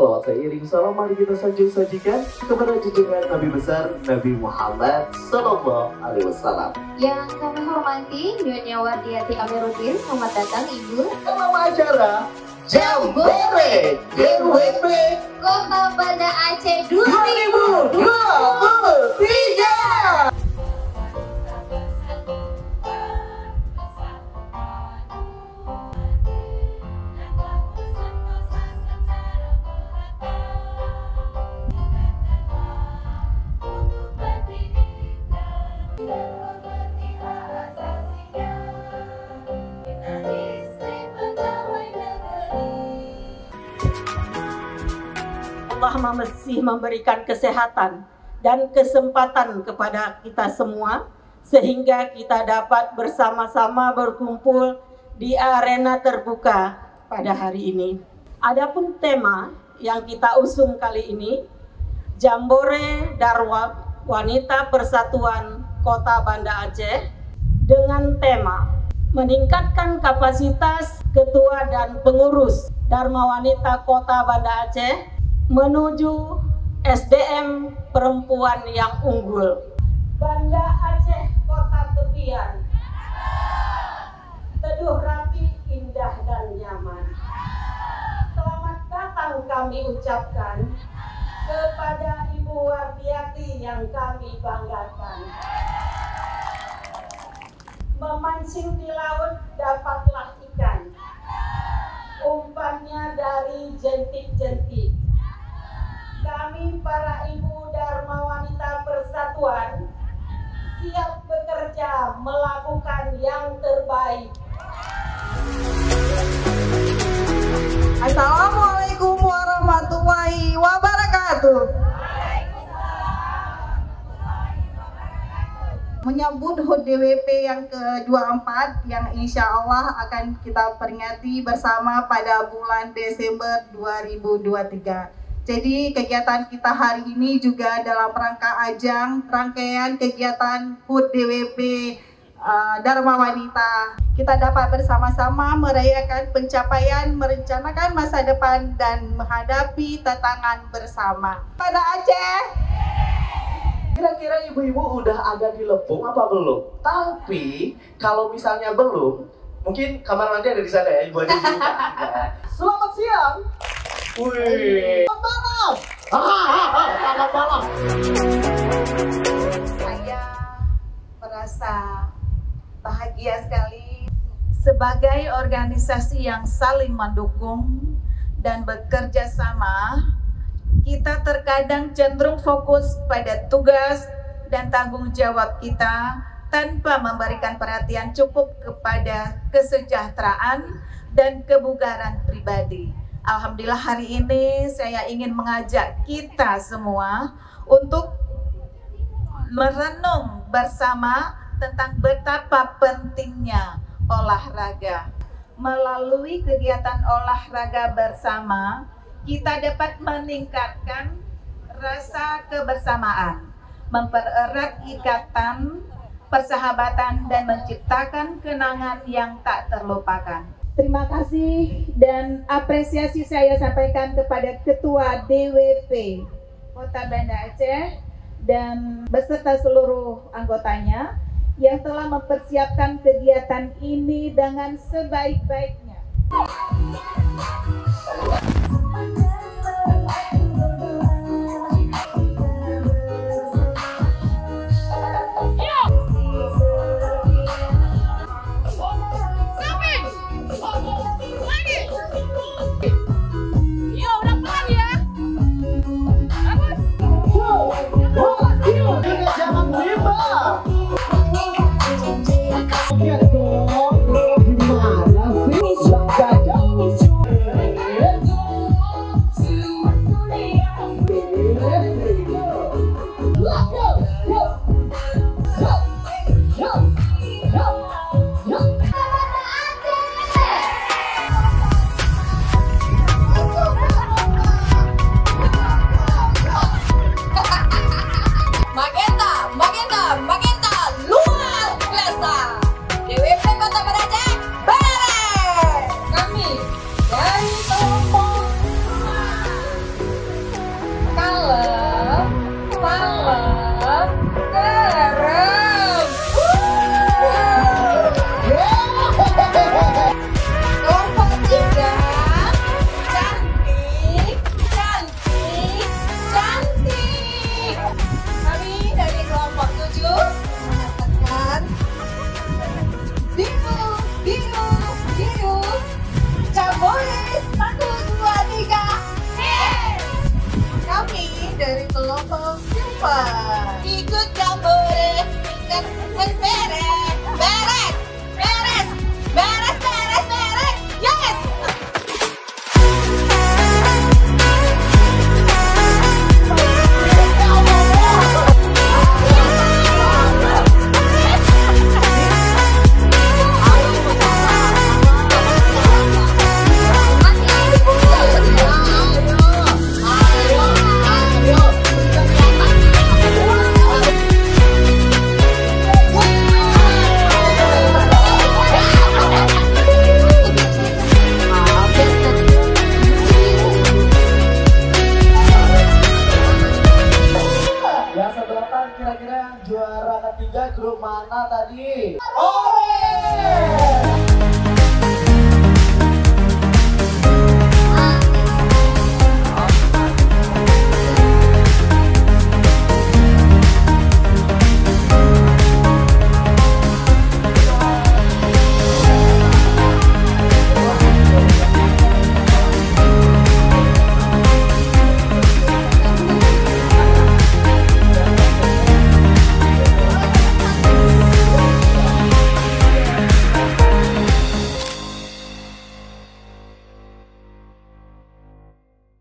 Salawat seiring salam mari kita sajikan kepada junjungan Nabi besar Nabi Muhammad Sallallahu Alaihi Wasallam. Yang kami hormati Nyonya Wardiati Amiruddin, selamat datang Ibu. Dalam acara Jambore DWP Kota Banda Aceh 2023. Allah masih memberikan kesehatan dan kesempatan kepada kita semua sehingga kita dapat bersama-sama berkumpul di arena terbuka pada hari ini. Adapun tema yang kita usung kali ini, Jambore Darwab Wanita Persatuan Kota Banda Aceh, dengan tema meningkatkan kapasitas ketua dan pengurus Dharma Wanita Kota Banda Aceh menuju SDM perempuan yang unggul. Banda Aceh kota tepian, teduh rapi, indah dan nyaman. Selamat datang kami ucapkan kepada Ibu Wardiati yang kami banggakan. Memancing di laut dapatlah ikan, umpannya dari jentik-jentik. Kami para ibu Dharma Wanita Persatuan siap bekerja melakukan yang terbaik. Assalamualaikum warahmatullahi wabarakatuh. Menyambut HUT DWP yang ke-24 yang insya Allah akan kita peringati bersama pada bulan Desember 2023. Jadi kegiatan kita hari ini juga dalam rangka ajang rangkaian kegiatan HUT DWP Dharma Wanita. Kita dapat bersama-sama merayakan pencapaian, merencanakan masa depan dan menghadapi tantangan bersama. Banda Aceh. Kira-kira ibu-ibu udah ada di Lepung apa belum? Tapi kalau misalnya belum, mungkin kamar mandi ada di sana ya, ibu aja juga. Selamat siang. Wih. Selamat malam. Selamat malam. Saya merasa bahagia sekali sebagai organisasi yang saling mendukung dan bekerja sama. Kita terkadang cenderung fokus pada tugas dan tanggung jawab kita tanpa memberikan perhatian cukup kepada kesejahteraan dan kebugaran pribadi. Alhamdulillah hari ini saya ingin mengajak kita semua untuk merenung bersama tentang betapa pentingnya olahraga. Melalui kegiatan olahraga bersama, kita dapat meningkatkan rasa kebersamaan, mempererat ikatan persahabatan dan menciptakan kenangan yang tak terlupakan. Terima kasih dan apresiasi saya sampaikan kepada Ketua DWP Kota Banda Aceh dan beserta seluruh anggotanya yang telah mempersiapkan kegiatan ini dengan sebaik-baiknya. Ikut campur, beres, beres, beres, beres, beres, beres, yes. Yang sebelah kira-kira yang juara ketiga grup mana tadi? Orange!